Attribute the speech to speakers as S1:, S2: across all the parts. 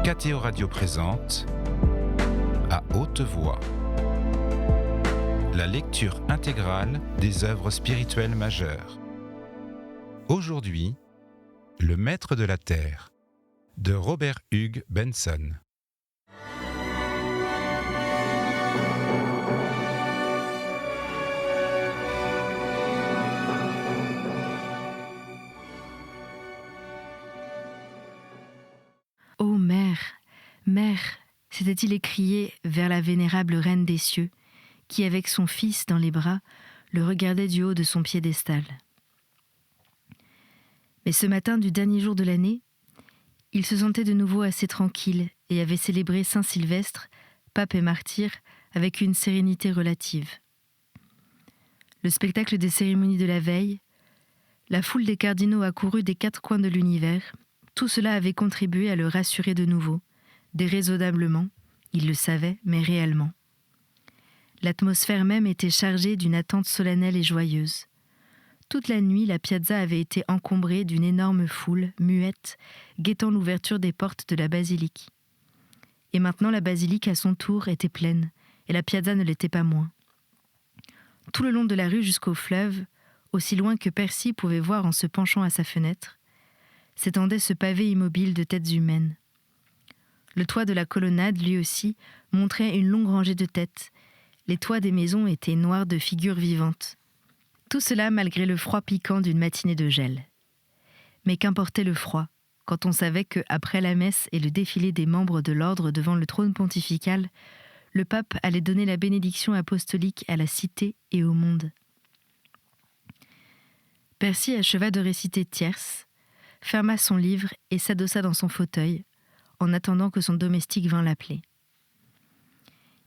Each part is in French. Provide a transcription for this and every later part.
S1: KTO Radio présente À haute voix la lecture intégrale des œuvres spirituelles majeures. Aujourd'hui, Le Maître de la Terre de Robert Hugh Benson.
S2: « Ô mère, mère !» s'était-il écrié vers la vénérable reine des cieux, qui, avec son fils dans les bras, le regardait du haut de son piédestal. Mais ce matin du dernier jour de l'année, il se sentait de nouveau assez tranquille et avait célébré Saint Sylvestre, pape et martyr, avec une sérénité relative. Le spectacle des cérémonies de la veille, la foule des cardinaux accourus des quatre coins de l'univers, tout cela avait contribué à le rassurer de nouveau, déraisonnablement, il le savait, mais réellement. L'atmosphère même était chargée d'une attente solennelle et joyeuse. Toute la nuit, la piazza avait été encombrée d'une énorme foule, muette, guettant l'ouverture des portes de la basilique. Et maintenant, la basilique, à son tour, était pleine, et la piazza ne l'était pas moins. Tout le long de la rue jusqu'au fleuve, aussi loin que Percy pouvait voir en se penchant à sa fenêtre, s'étendait ce pavé immobile de têtes humaines. Le toit de la colonnade, lui aussi, montrait une longue rangée de têtes. Les toits des maisons étaient noirs de figures vivantes. Tout cela malgré le froid piquant d'une matinée de gel. Mais qu'importait le froid, quand on savait que, après la messe et le défilé des membres de l'ordre devant le trône pontifical, le pape allait donner la bénédiction apostolique à la cité et au monde. Percy acheva de réciter tierces, ferma son livre et s'adossa dans son fauteuil, en attendant que son domestique vînt l'appeler.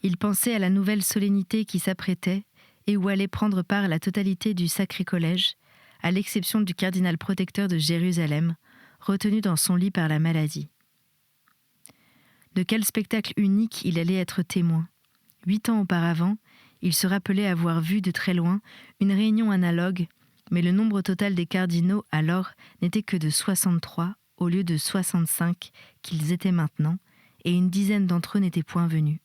S2: Il pensait à la nouvelle solennité qui s'apprêtait et où allait prendre part la totalité du Sacré Collège, à l'exception du cardinal protecteur de Jérusalem, retenu dans son lit par la maladie. De quel spectacle unique il allait être témoin. 8 ans auparavant, il se rappelait avoir vu de très loin une réunion analogue, mais le nombre total des cardinaux alors n'était que de 63 au lieu de 65 qu'ils étaient maintenant, et une dizaine d'entre eux n'étaient point venus.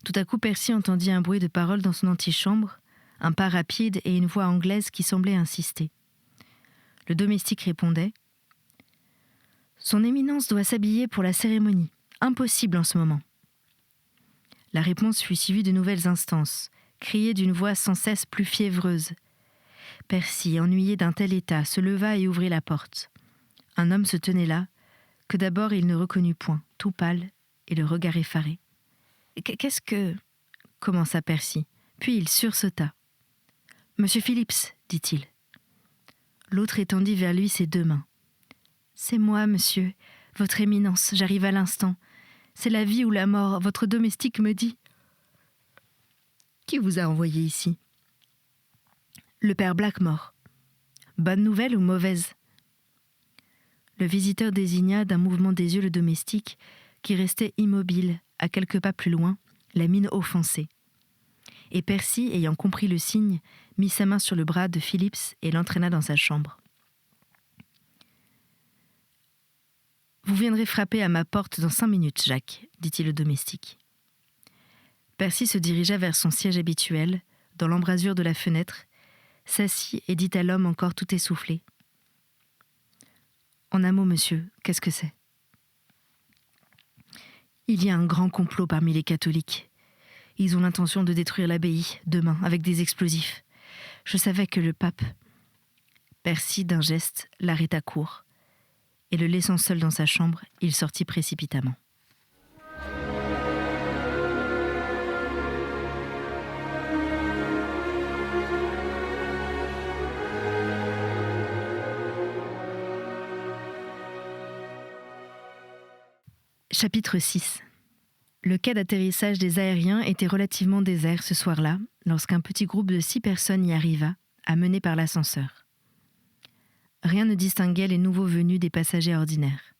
S2: Tout à coup, Percy entendit un bruit de paroles dans son antichambre, un pas rapide et une voix anglaise qui semblait insister. Le domestique répondait « Son Éminence doit s'habiller pour la cérémonie. Impossible en ce moment. » La réponse fut suivie de nouvelles instances, criées d'une voix sans cesse plus fiévreuse. Percy, ennuyé d'un tel état, se leva et ouvrit la porte. Un homme se tenait là, que d'abord il ne reconnut point, tout pâle et le regard effaré. « Qu'est-ce que... » commença Percy, puis il sursauta. « Monsieur Phillips, dit-il. » L'autre étendit vers lui ses deux mains. « C'est moi, monsieur, votre éminence, j'arrive à l'instant. C'est la vie ou la mort, votre domestique me dit. »« Qui vous a envoyé ici ?»« Le père Blackmore. »« Bonne nouvelle ou mauvaise ?» Le visiteur désigna d'un mouvement des yeux le domestique, qui restait immobile, à quelques pas plus loin, la mine offensée. Et Percy, ayant compris le signe, mit sa main sur le bras de Phillips et l'entraîna dans sa chambre. « Vous viendrez frapper à ma porte dans 5 minutes, Jacques, dit-il au domestique. Percy se dirigea vers son siège habituel, dans l'embrasure de la fenêtre, s'assit et dit à l'homme encore tout essoufflé. « En un mot, monsieur, qu'est-ce que c'est ?» Il y a un grand complot parmi les catholiques. Ils ont l'intention de détruire l'abbaye, demain, avec des explosifs. Je savais que le pape... Percy, d'un geste, l'arrêta court. Et le laissant seul dans sa chambre, il sortit précipitamment. Chapitre 6. Le quai d'atterrissage des aériens était relativement désert ce soir-là, lorsqu'un petit groupe de 6 personnes y arriva, amené par l'ascenseur. Rien ne distinguait les nouveaux venus des passagers ordinaires.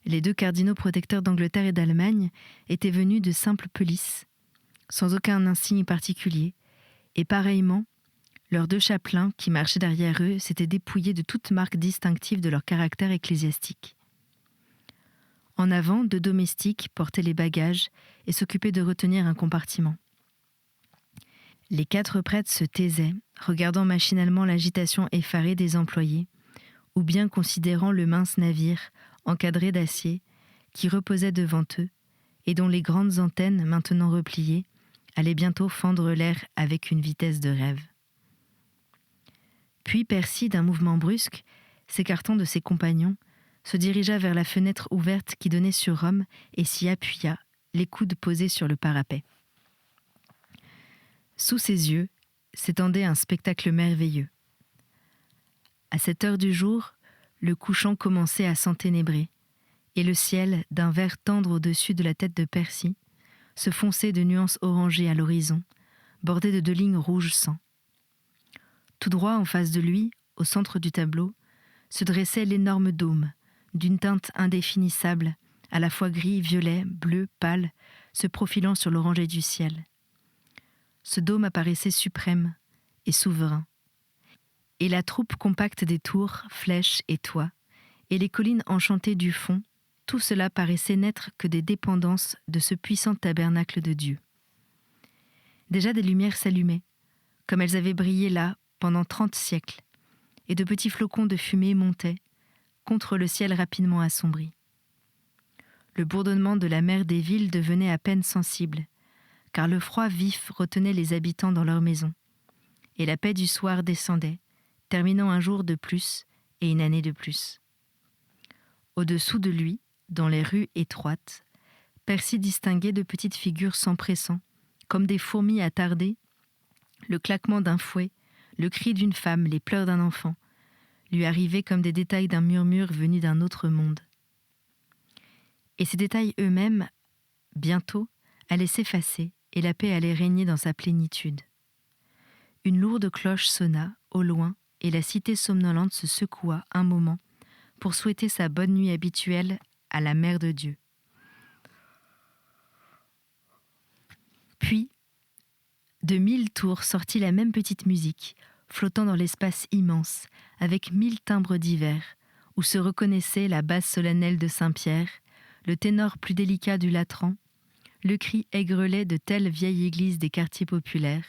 S2: Les 2 cardinaux protecteurs d'Angleterre et d'Allemagne étaient venus de simples pelisses, sans aucun insigne particulier, et pareillement, leurs 2 chapelains qui marchaient derrière eux s'étaient dépouillés de toute marque distinctive de leur caractère ecclésiastique. En avant, 2 domestiques portaient les bagages et s'occupaient de retenir un compartiment. Les 4 prêtres se taisaient, regardant machinalement l'agitation effarée des employés, ou bien considérant le mince navire, encadré d'acier, qui reposait devant eux, et dont les grandes antennes, maintenant repliées, allaient bientôt fendre l'air avec une vitesse de rêve. Puis Percy, d'un mouvement brusque, s'écartant de ses compagnons, se dirigea vers la fenêtre ouverte qui donnait sur Rome et s'y appuya, les coudes posés sur le parapet. Sous ses yeux s'étendait un spectacle merveilleux. À cette heure du jour, le couchant commençait à s'enténébrer, et le ciel, d'un vert tendre au-dessus de la tête de Percy, se fonçait de nuances orangées à l'horizon, bordé de 2 lignes rouge sang. Tout droit en face de lui, au centre du tableau, se dressait l'énorme dôme, d'une teinte indéfinissable, à la fois gris, violet, bleu, pâle, se profilant sur l'orangé du ciel. Ce dôme apparaissait suprême et souverain. Et la troupe compacte des tours, flèches et toits, et les collines enchantées du fond, tout cela paraissait n'être que des dépendances de ce puissant tabernacle de Dieu. Déjà des lumières s'allumaient, comme elles avaient brillé là pendant 30 siècles, et de petits flocons de fumée montaient, contre le ciel rapidement assombri. Le bourdonnement de la mer des villes devenait à peine sensible, car le froid vif retenait les habitants dans leurs maisons, et la paix du soir descendait, terminant un jour de plus et une année de plus. Au-dessous de lui, dans les rues étroites, Percy distinguait de petites figures s'empressant, comme des fourmis attardées, le claquement d'un fouet, le cri d'une femme, les pleurs d'un enfant, lui arrivaient comme des détails d'un murmure venu d'un autre monde. Et ces détails eux-mêmes, bientôt, allaient s'effacer et la paix allait régner dans sa plénitude. Une lourde cloche sonna, au loin, et la cité somnolente se secoua un moment pour souhaiter sa bonne nuit habituelle à la Mère de Dieu. Puis, de 1000 tours sortit la même petite musique, flottant dans l'espace immense, avec 1000 timbres divers, où se reconnaissaient la basse solennelle de Saint-Pierre, le ténor plus délicat du Latran, le cri aigrelet de telle vieille église des quartiers populaires,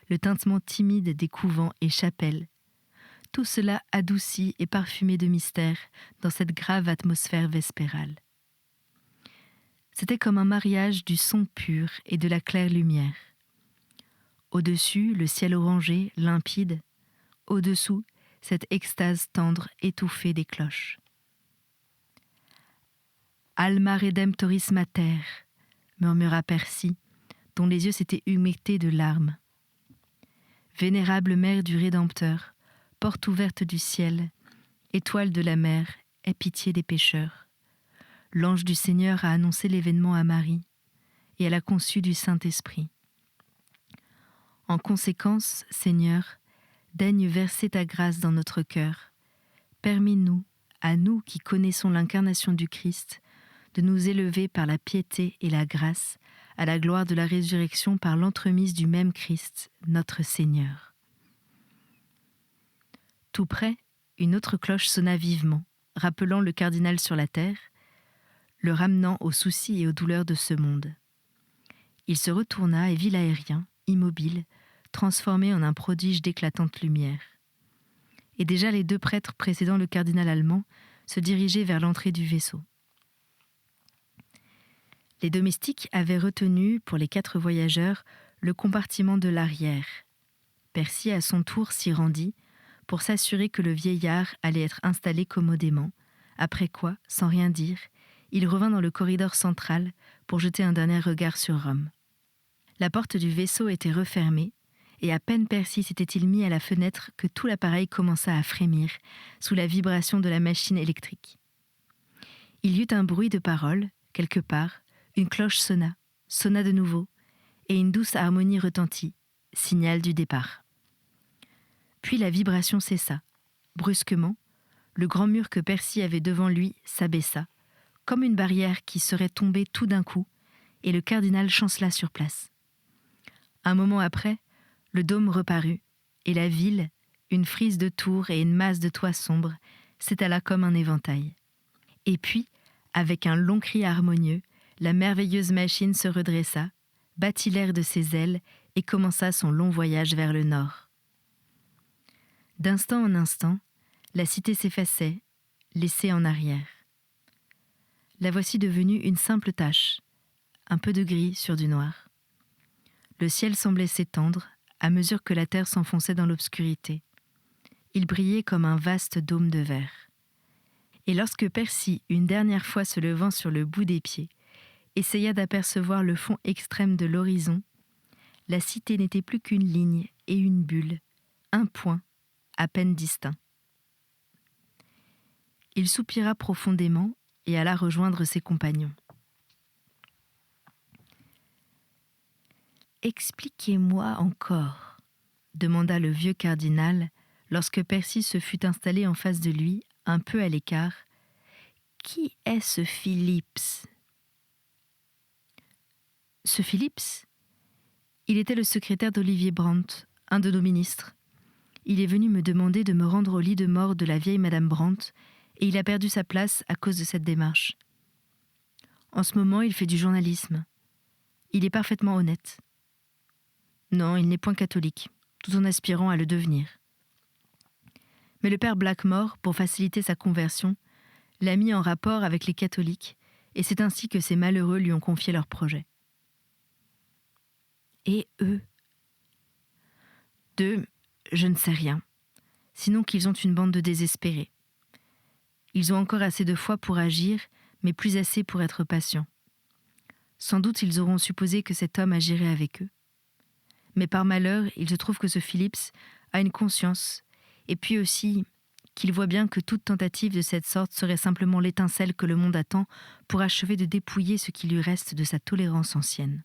S2: le tintement timide des couvents et chapelles, tout cela adouci et parfumé de mystère dans cette grave atmosphère vespérale. C'était comme un mariage du son pur et de la claire lumière. Au-dessus, le ciel orangé, limpide. Au-dessous, cette extase tendre, étouffée des cloches. « Alma redemptoris mater » murmura Percy, dont les yeux s'étaient humectés de larmes. « Vénérable mère du Rédempteur, porte ouverte du ciel, étoile de la mer, aie pitié des pécheurs. L'ange du Seigneur a annoncé l'événement à Marie, et elle a conçu du Saint-Esprit. En conséquence, Seigneur, daigne verser ta grâce dans notre cœur. Permets-nous, à nous qui connaissons l'incarnation du Christ, de nous élever par la piété et la grâce à la gloire de la résurrection par l'entremise du même Christ, notre Seigneur. » Tout près, une autre cloche sonna vivement, rappelant le cardinal sur la terre, le ramenant aux soucis et aux douleurs de ce monde. Il se retourna et vit l'aérien, immobile, transformé en un prodige d'éclatante lumière. Et déjà les 2 prêtres précédant le cardinal allemand se dirigeaient vers l'entrée du vaisseau. Les domestiques avaient retenu, pour les 4 voyageurs, le compartiment de l'arrière. Percy, à son tour, s'y rendit, pour s'assurer que le vieillard allait être installé commodément, après quoi, sans rien dire, il revint dans le corridor central pour jeter un dernier regard sur Rome. La porte du vaisseau était refermée, et à peine Percy s'était-il mis à la fenêtre que tout l'appareil commença à frémir sous la vibration de la machine électrique. Il y eut un bruit de paroles, quelque part, une cloche sonna de nouveau, et une douce harmonie retentit, signal du départ. Puis la vibration cessa. Brusquement, le grand mur que Percy avait devant lui s'abaissa, comme une barrière qui serait tombée tout d'un coup, et le cardinal chancela sur place. Un moment après, le dôme reparut, et la ville, une frise de tours et une masse de toits sombres, s'étala comme un éventail. Et puis, Avec un long cri harmonieux, la merveilleuse machine se redressa, battit l'air de ses ailes et commença son long voyage vers le nord. D'instant en instant, la cité s'effaçait, laissée en arrière. La voici devenue une simple tache, un peu de gris sur du noir. Le ciel semblait s'étendre à mesure que la terre s'enfonçait dans l'obscurité. Il brillait comme un vaste dôme de verre. Et lorsque Percy, une dernière fois se levant sur le bout des pieds, essaya d'apercevoir le fond extrême de l'horizon, la cité n'était plus qu'une ligne et une bulle, un point, à peine distinct. Il soupira profondément et alla rejoindre ses compagnons. « Expliquez-moi encore » demanda le vieux cardinal lorsque Percy se fut installé en face de lui, un peu à l'écart. « Qui est ce Philips ?» Ce Philips ? Il était le secrétaire d'Olivier Brandt, un de nos ministres. Il est venu me demander de me rendre au lit de mort de la vieille Madame Brandt, et il a perdu sa place à cause de cette démarche. En ce moment, il fait du journalisme. Il est parfaitement honnête. Non, il n'est point catholique, tout en aspirant à le devenir. Mais le père Blackmore, pour faciliter sa conversion, l'a mis en rapport avec les catholiques, et c'est ainsi que ces malheureux lui ont confié leur projet. Et eux ? D'eux, je ne sais rien, sinon qu'ils ont une bande de désespérés. Ils ont encore assez de foi pour agir, mais plus assez pour être patients. Sans doute ils auront supposé que cet homme agirait avec eux. Mais par malheur, il se trouve que ce Philips a une conscience, et puis aussi qu'il voit bien que toute tentative de cette sorte serait simplement l'étincelle que le monde attend pour achever de dépouiller ce qui lui reste de sa tolérance ancienne.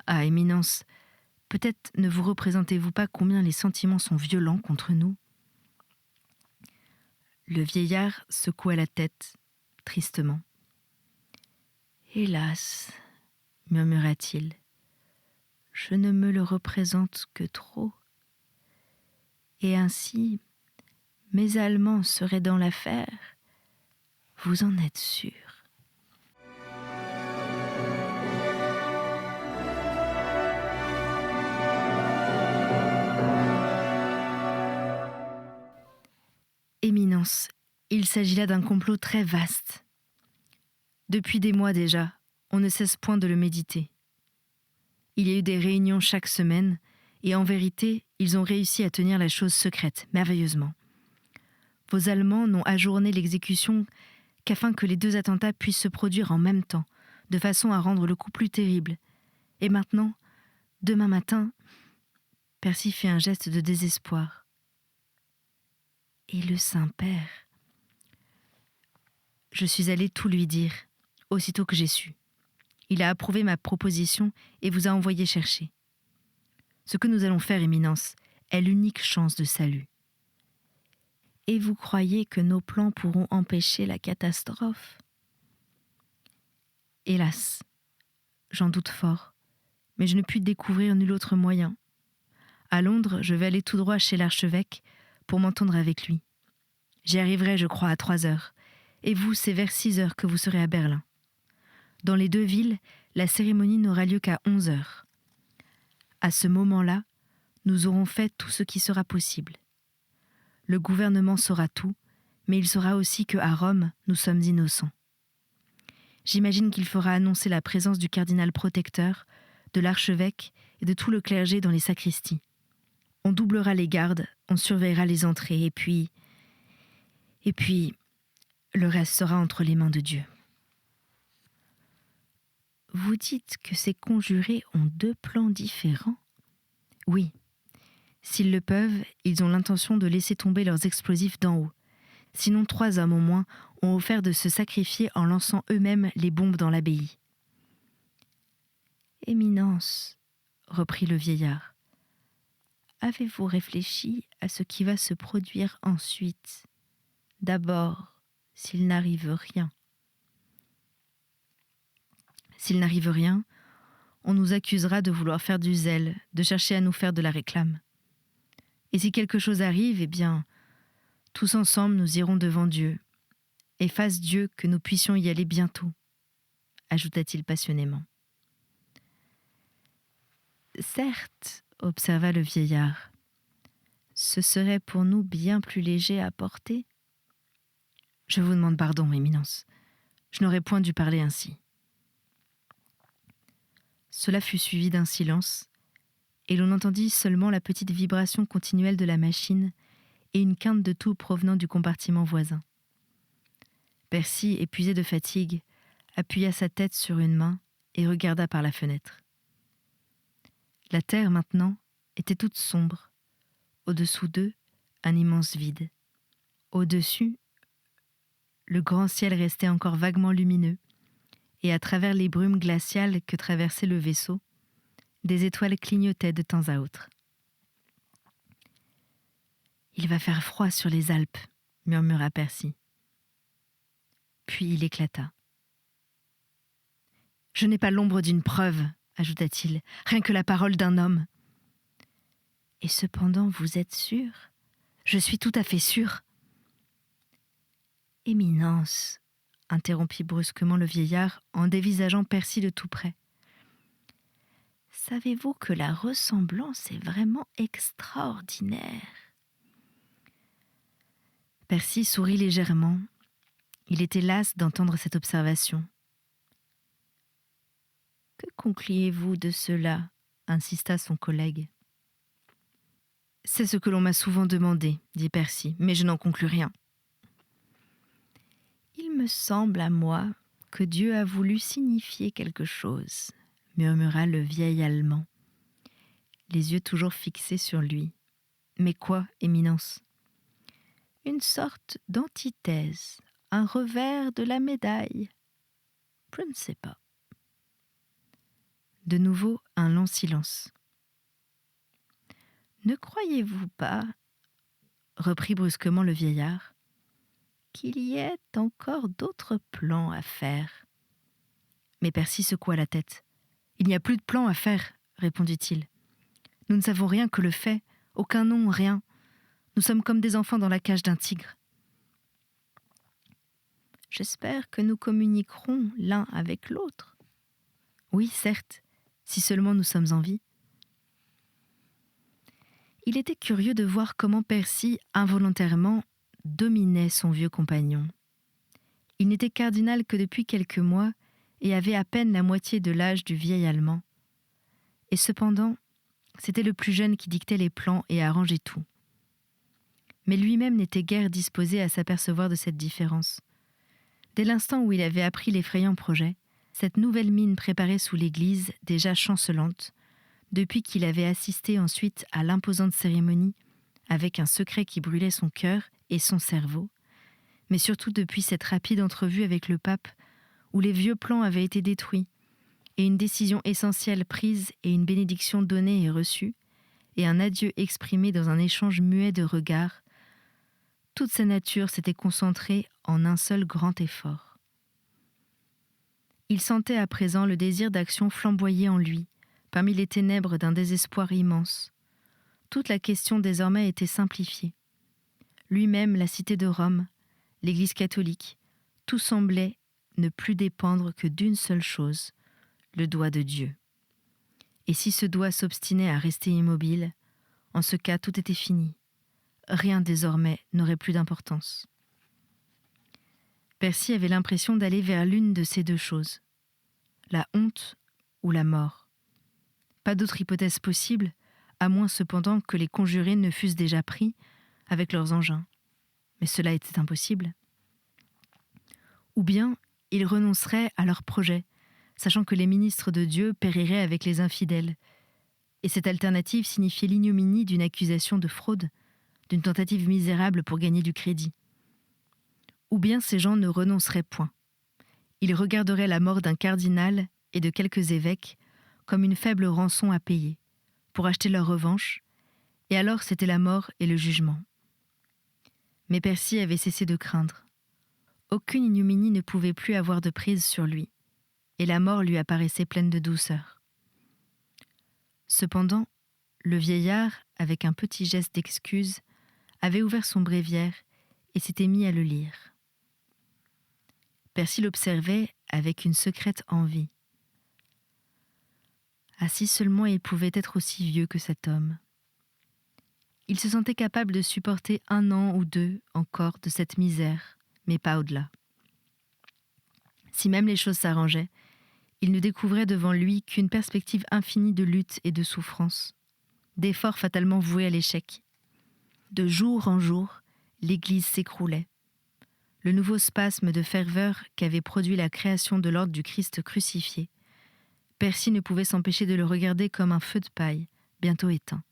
S2: Ah, Éminence, peut-être ne vous représentez-vous pas combien les sentiments sont violents contre nous ? Le vieillard secoua la tête, tristement. « Hélas, murmura-t-il, je ne me le représente que trop. Et ainsi, mes Allemands seraient dans l'affaire. Vous en êtes sûr ? » Éminence, il s'agit là d'un complot très vaste. Depuis des mois déjà, on ne cesse point de le méditer. Il y a eu des réunions chaque semaine, et en vérité, ils ont réussi à tenir la chose secrète, merveilleusement. Vos Allemands n'ont ajourné l'exécution qu'afin que les 2 attentats puissent se produire en même temps, de façon à rendre le coup plus terrible. Et maintenant, demain matin, Percy fit un geste de désespoir. Et le Saint-Père ? Je suis allée tout lui dire, aussitôt que j'ai su. Il a approuvé ma proposition et vous a envoyé chercher. Ce que nous allons faire, Éminence, est l'unique chance de salut. Et vous croyez que nos plans pourront empêcher la catastrophe ? Hélas, j'en doute fort, mais je ne puis découvrir nul autre moyen. À Londres, je vais aller tout droit chez l'archevêque pour m'entendre avec lui. J'y arriverai, je crois, à 3 heures, et vous, c'est vers 6 heures que vous serez à Berlin. Dans les 2 villes, la cérémonie n'aura lieu qu'à 11 heures. À ce moment-là, nous aurons fait tout ce qui sera possible. Le gouvernement saura tout, mais il saura aussi qu'à Rome, nous sommes innocents. J'imagine qu'il fera annoncer la présence du cardinal protecteur, de l'archevêque et de tout le clergé dans les sacristies. On doublera les gardes, on surveillera les entrées, et puis, le reste sera entre les mains de Dieu. Vous dites que ces conjurés ont 2 plans différents ? Oui. S'ils le peuvent, ils ont l'intention de laisser tomber leurs explosifs d'en haut. Sinon 3 hommes au moins ont offert de se sacrifier en lançant eux-mêmes les bombes dans l'abbaye. Éminence, reprit le vieillard, avez-vous réfléchi à ce qui va se produire ensuite ? D'abord, s'il n'arrive rien. S'il n'arrive rien, on nous accusera de vouloir faire du zèle, de chercher à nous faire de la réclame. Et si quelque chose arrive, eh bien, tous ensemble nous irons devant Dieu. et fasse Dieu que nous puissions y aller bientôt, ajouta-t-il passionnément. Certes, observa le vieillard, ce serait pour nous bien plus léger à porter. Je vous demande pardon, Éminence. Je n'aurais point dû parler ainsi. Cela fut suivi d'un silence, et l'on entendit seulement la petite vibration continuelle de la machine et une quinte de toux provenant du compartiment voisin. Percy, épuisé de fatigue, appuya sa tête sur une main et regarda par la fenêtre. La terre, maintenant, était toute sombre. Au-dessous d'eux, un immense vide. Au-dessus, le grand ciel restait encore vaguement lumineux, et à travers les brumes glaciales que traversait le vaisseau, des étoiles clignotaient de temps à autre. « Il va faire froid sur les Alpes », murmura Percy. Puis il éclata. « Je n'ai pas l'ombre d'une preuve, » ajouta-t-il, « rien que la parole d'un homme. »« Et cependant, vous êtes sûr ? » ?»« Je suis tout à fait sûr. »« Éminence, » interrompit brusquement le vieillard en dévisageant Percy de tout près. « Savez-vous que la ressemblance est vraiment extraordinaire ?» Percy sourit légèrement. Il était las d'entendre cette observation. « Que concluez-vous de cela ?» insista son collègue. « C'est ce que l'on m'a souvent demandé, » dit Percy, « mais je n'en conclus rien. »« Il me semble à moi que Dieu a voulu signifier quelque chose, » murmura le vieil Allemand, les yeux toujours fixés sur lui. « Mais quoi, Éminence ? » Une sorte d'antithèse, un revers de la médaille. Je ne sais pas. De nouveau, un long silence. « Ne croyez-vous pas, reprit brusquement le vieillard, qu'il y ait encore d'autres plans à faire ?» Mais Percy secoua la tête. « Il n'y a plus de plans à faire, » répondit-il. « Nous ne savons rien que le fait, aucun nom, rien. Nous sommes comme des enfants dans la cage d'un tigre. » « J'espère que nous communiquerons l'un avec l'autre. » »« Oui, certes, si seulement nous sommes en vie. » Il était curieux de voir comment Percy, involontairement, dominait son vieux compagnon. Il n'était cardinal que depuis quelques mois et avait à peine la moitié de l'âge du vieil Allemand. Et cependant, c'était le plus jeune qui dictait les plans et arrangeait tout. Mais lui-même n'était guère disposé à s'apercevoir de cette différence. Dès l'instant où il avait appris l'effrayant projet, cette nouvelle mine préparée sous l'église, déjà chancelante, depuis qu'il avait assisté ensuite à l'imposante cérémonie, avec un secret qui brûlait son cœur et son cerveau, mais surtout depuis cette rapide entrevue avec le pape, où les vieux plans avaient été détruits, et une décision essentielle prise et une bénédiction donnée et reçue, et un adieu exprimé dans un échange muet de regards, toute sa nature s'était concentrée en un seul grand effort. Il sentait à présent le désir d'action flamboyer en lui, parmi les ténèbres d'un désespoir immense. Toute la question désormais était simplifiée. Lui-même, la cité de Rome, l'Église catholique, tout semblait ne plus dépendre que d'une seule chose, le doigt de Dieu. Et si ce doigt s'obstinait à rester immobile, en ce cas tout était fini. Rien désormais n'aurait plus d'importance. Percy avait l'impression d'aller vers l'une de ces deux choses, la honte ou la mort. Pas d'autre hypothèse possible, à moins cependant que les conjurés ne fussent déjà pris avec leurs engins. Mais cela était impossible. Ou bien ils renonceraient à leur projet, sachant que les ministres de Dieu périraient avec les infidèles. Et cette alternative signifiait l'ignominie d'une accusation de fraude, d'une tentative misérable pour gagner du crédit. Ou bien ces gens ne renonceraient point. Ils regarderaient la mort d'un cardinal et de quelques évêques comme une faible rançon à payer, pour acheter leur revanche, et alors c'était la mort et le jugement. Mais Percy avait cessé de craindre. Aucune ignominie ne pouvait plus avoir de prise sur lui, et la mort lui apparaissait pleine de douceur. Cependant, le vieillard, avec un petit geste d'excuse, avait ouvert son bréviaire et s'était mis à le lire. Percy l'observait avec une secrète envie. Ah, si seulement il pouvait être aussi vieux que cet homme. Il se sentait capable de supporter 1 an ou 2 encore de cette misère, mais pas au-delà. Si même les choses s'arrangeaient, il ne découvrait devant lui qu'une perspective infinie de lutte et de souffrance, d'efforts fatalement voués à l'échec. De jour en jour, l'Église s'écroulait. Le nouveau spasme de ferveur qu'avait produit la création de l'ordre du Christ crucifié, Percy ne pouvait s'empêcher de le regarder comme un feu de paille, bientôt éteint.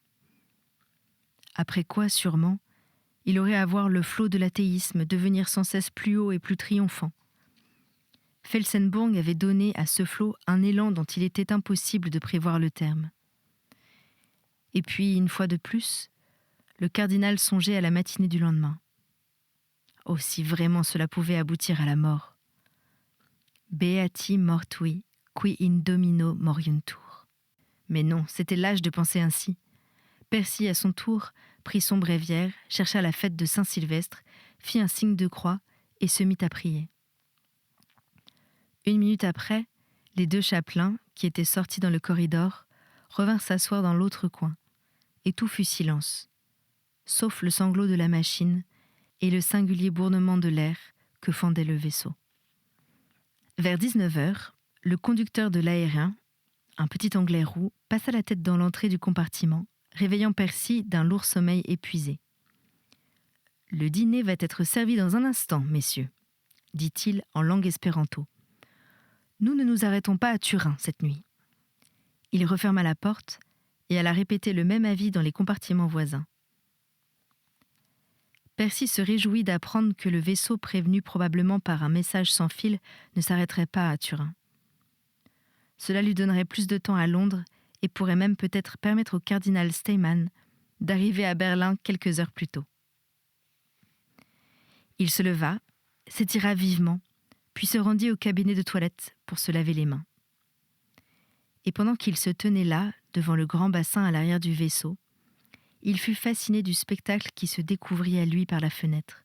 S2: Après quoi, sûrement, il aurait à voir le flot de l'athéisme devenir sans cesse plus haut et plus triomphant. Felsenburg avait donné à ce flot un élan dont il était impossible de prévoir le terme. Et puis, une fois de plus, le cardinal songeait à la matinée du lendemain. Oh, si vraiment cela pouvait aboutir à la mort. Beati mortui, qui in domino moriuntur. Mais non, c'était lâche de penser ainsi. Percy, à son tour, prit son bréviaire, chercha la fête de Saint-Sylvestre, fit un signe de croix et se mit à prier. 1 minute après, les 2 chapelains, qui étaient sortis dans le corridor, revinrent s'asseoir dans l'autre coin, et tout fut silence, sauf le sanglot de la machine et le singulier bournement de l'air que fendait le vaisseau. Vers 19h, le conducteur de l'aérien, un petit Anglais roux, passa la tête dans l'entrée du compartiment, réveillant Percy d'un lourd sommeil épuisé. « Le dîner va être servi dans un instant, messieurs, » dit-il en langue espéranto. « Nous ne nous arrêtons pas à Turin cette nuit. » Il referma la porte et alla répéter le même avis dans les compartiments voisins. Percy se réjouit d'apprendre que le vaisseau prévenu probablement par un message sans fil ne s'arrêterait pas à Turin. Cela lui donnerait plus de temps à Londres et pourrait même peut-être permettre au cardinal Steymann d'arriver à Berlin quelques heures plus tôt. Il se leva, s'étira vivement, puis se rendit au cabinet de toilette pour se laver les mains. Et pendant qu'il se tenait là, devant le grand bassin à l'arrière du vaisseau, il fut fasciné du spectacle qui se découvrit à lui par la fenêtre,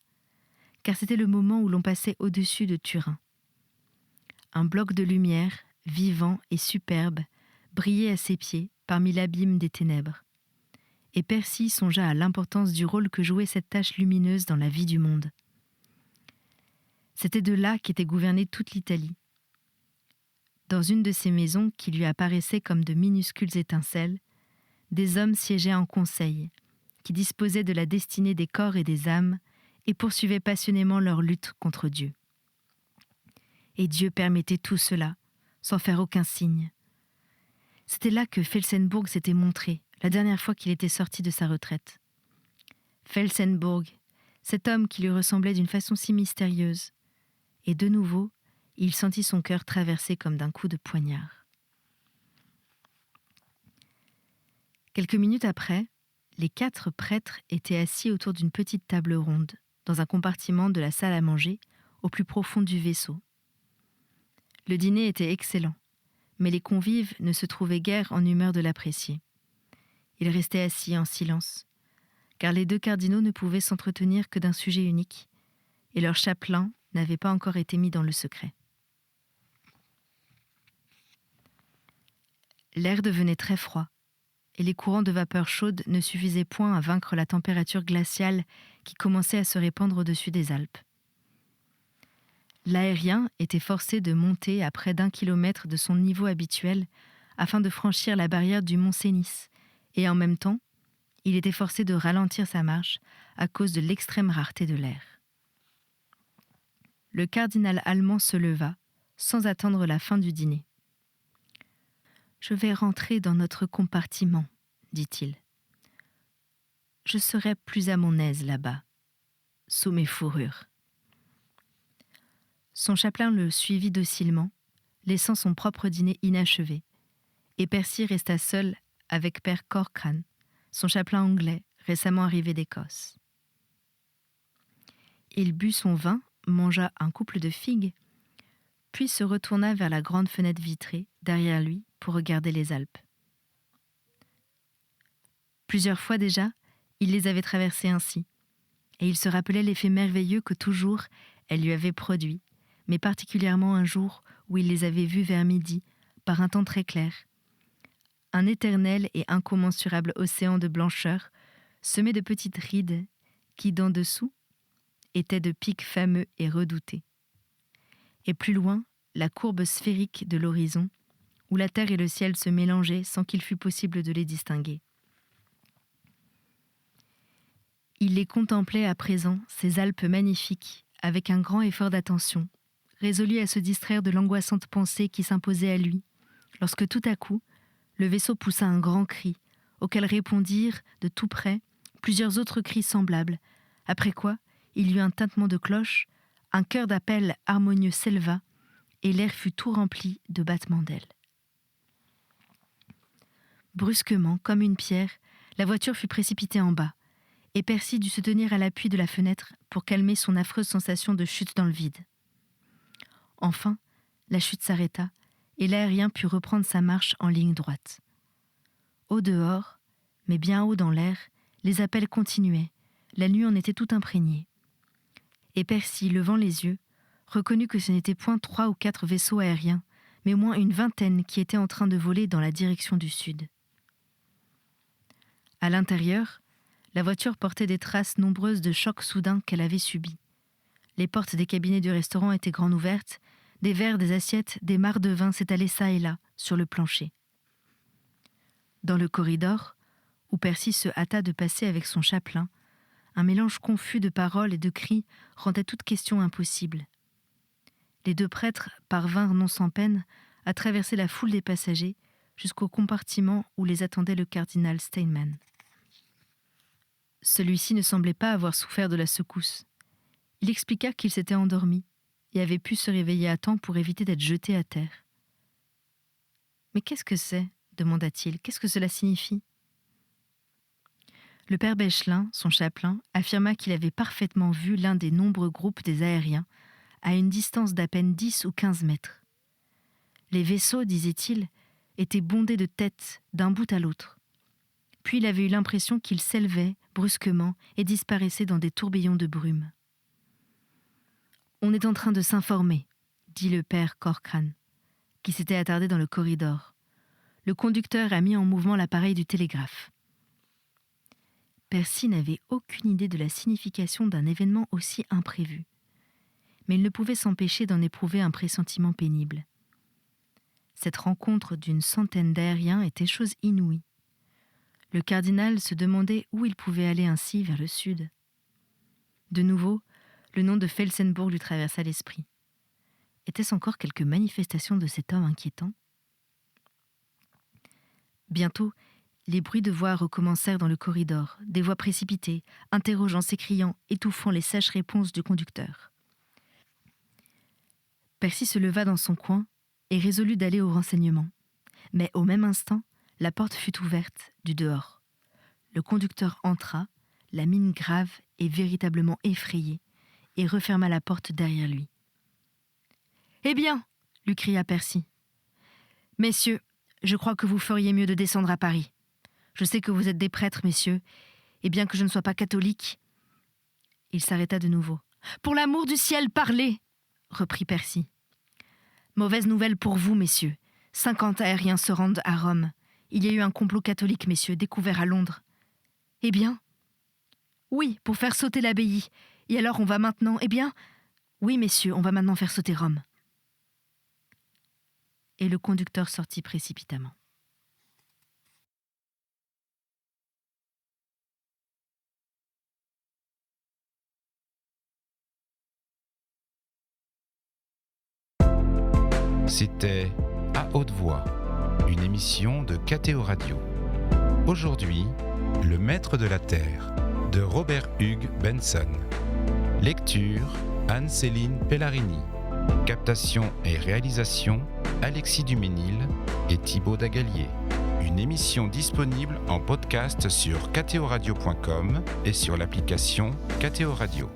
S2: car c'était le moment où l'on passait au-dessus de Turin. Un bloc de lumière, vivant et superbe, brillait à ses pieds parmi l'abîme des ténèbres. Et Percy songea à l'importance du rôle que jouait cette tache lumineuse dans la vie du monde. C'était de là qu'était gouvernée toute l'Italie. Dans une de ces maisons qui lui apparaissaient comme de minuscules étincelles, des hommes siégeaient en conseil, qui disposaient de la destinée des corps et des âmes et poursuivaient passionnément leur lutte contre Dieu. Et Dieu permettait tout cela, sans faire aucun signe. C'était là que Felsenburg s'était montré, la dernière fois qu'il était sorti de sa retraite. Felsenburg, cet homme qui lui ressemblait d'une façon si mystérieuse. Et de nouveau, il sentit son cœur traversé comme d'un coup de poignard. Quelques minutes après, les 4 prêtres étaient assis autour d'une petite table ronde, dans un compartiment de la salle à manger, au plus profond du vaisseau. Le dîner était excellent, mais les convives ne se trouvaient guère en humeur de l'apprécier. Ils restaient assis en silence, car les 2 cardinaux ne pouvaient s'entretenir que d'un sujet unique, et leur chapelain n'avait pas encore été mis dans le secret. L'air devenait très froid, et les courants de vapeur chaude ne suffisaient point à vaincre la température glaciale qui commençait à se répandre au-dessus des Alpes. L'aérien était forcé de monter à près d'1 kilomètre de son niveau habituel afin de franchir la barrière du mont Cenis, et en même temps, il était forcé de ralentir sa marche à cause de l'extrême rareté de l'air. Le cardinal allemand se leva, sans attendre la fin du dîner. « Je vais rentrer dans notre compartiment, » dit-il. « Je serai plus à mon aise là-bas, sous mes fourrures. » Son chapelain le suivit docilement, laissant son propre dîner inachevé, et Percy resta seul avec Père Corkran, son chapelain anglais récemment arrivé d'Écosse. Il but son vin, mangea un couple de figues, puis se retourna vers la grande fenêtre vitrée derrière lui pour regarder les Alpes. Plusieurs fois déjà, il les avait traversées ainsi, et il se rappelait l'effet merveilleux que toujours elles lui avaient produit, mais particulièrement un jour où il les avait vus vers midi, par un temps très clair. Un éternel et incommensurable océan de blancheur, semé de petites rides qui, d'en dessous, étaient de pics fameux et redoutés. Et plus loin, la courbe sphérique de l'horizon, où la terre et le ciel se mélangeaient sans qu'il fût possible de les distinguer. Il les contemplait à présent, ces Alpes magnifiques, avec un grand effort d'attention, résolu à se distraire de l'angoissante pensée qui s'imposait à lui, lorsque tout à coup, le vaisseau poussa un grand cri, auquel répondirent, de tout près, plusieurs autres cris semblables, après quoi il y eut un tintement de cloche, un chœur d'appel harmonieux s'éleva, et l'air fut tout rempli de battements d'ailes. Brusquement, comme une pierre, la voiture fut précipitée en bas, et Percy dut se tenir à l'appui de la fenêtre pour calmer son affreuse sensation de chute dans le vide. Enfin, la chute s'arrêta, et l'aérien put reprendre sa marche en ligne droite. Au dehors, mais bien haut dans l'air, les appels continuaient, la nuit en était tout imprégnée. Et Percy, levant les yeux, reconnut que ce n'étaient point 3 ou 4 vaisseaux aériens, mais au moins une vingtaine qui étaient en train de voler dans la direction du sud. À l'intérieur, la voiture portait des traces nombreuses de chocs soudains qu'elle avait subis. Les portes des cabinets du restaurant étaient grandes ouvertes, des verres, des assiettes, des mares de vin s'étalaient çà et là, sur le plancher. Dans le corridor, où Percy se hâta de passer avec son chapelain, un mélange confus de paroles et de cris rendait toute question impossible. Les 2 prêtres parvinrent non sans peine à traverser la foule des passagers jusqu'au compartiment où les attendait le cardinal Steinman. Celui-ci ne semblait pas avoir souffert de la secousse. Il expliqua qu'il s'était endormi et avait pu se réveiller à temps pour éviter d'être jeté à terre. « Mais qu'est-ce que c'est » demanda-t-il. « Qu'est-ce que cela signifie » Le père Bechelin, son chapelain, affirma qu'il avait parfaitement vu l'un des nombreux groupes des aériens à une distance d'à peine 10 ou 15 mètres. Les vaisseaux, disait-il, étaient bondés de têtes d'un bout à l'autre. Puis il avait eu l'impression qu'ils s'élevaient brusquement et disparaissaient dans des tourbillons de brume. « On est en train de s'informer, » dit le père Corkran, qui s'était attardé dans le corridor. Le conducteur a mis en mouvement l'appareil du télégraphe. Percy n'avait aucune idée de la signification d'un événement aussi imprévu, mais il ne pouvait s'empêcher d'en éprouver un pressentiment pénible. Cette rencontre d'une centaine d'aériens était chose inouïe. Le cardinal se demandait où il pouvait aller ainsi vers le sud. De nouveau, le nom de Felsenburgh lui traversa l'esprit. Était-ce encore quelque manifestation de cet homme inquiétant ? Bientôt, les bruits de voix recommencèrent dans le corridor, des voix précipitées, interrogeant, s'écriant, étouffant les sèches réponses du conducteur. Percy se leva dans son coin et résolut d'aller au renseignement. Mais au même instant, la porte fut ouverte du dehors. Le conducteur entra, la mine grave et véritablement effrayée, et referma la porte derrière lui. « Eh bien !» lui cria Percy. « Messieurs, je crois que vous feriez mieux de descendre à Paris. Je sais que vous êtes des prêtres, messieurs, et bien que je ne sois pas catholique... » Il s'arrêta de nouveau. « Pour l'amour du ciel, parlez !» reprit Percy. « Mauvaise nouvelle pour vous, messieurs. 50 aériens se rendent à Rome. Il y a eu un complot catholique, messieurs, découvert à Londres. » « Eh bien ?»« Oui, pour faire sauter l'abbaye. Et alors on va maintenant... Eh bien... Oui, messieurs, on va maintenant faire sauter Rome. » Et le conducteur sortit précipitamment.
S1: C'était À haute voix, une émission de KTO Radio. Aujourd'hui, Le Maître de la Terre, de Robert Hugh Benson. Lecture, Anne-Céline Pellarini. Captation et réalisation, Alexis Duménil et Thibaut Dagalier. Une émission disponible en podcast sur ktoradio.com et sur l'application KTO Radio.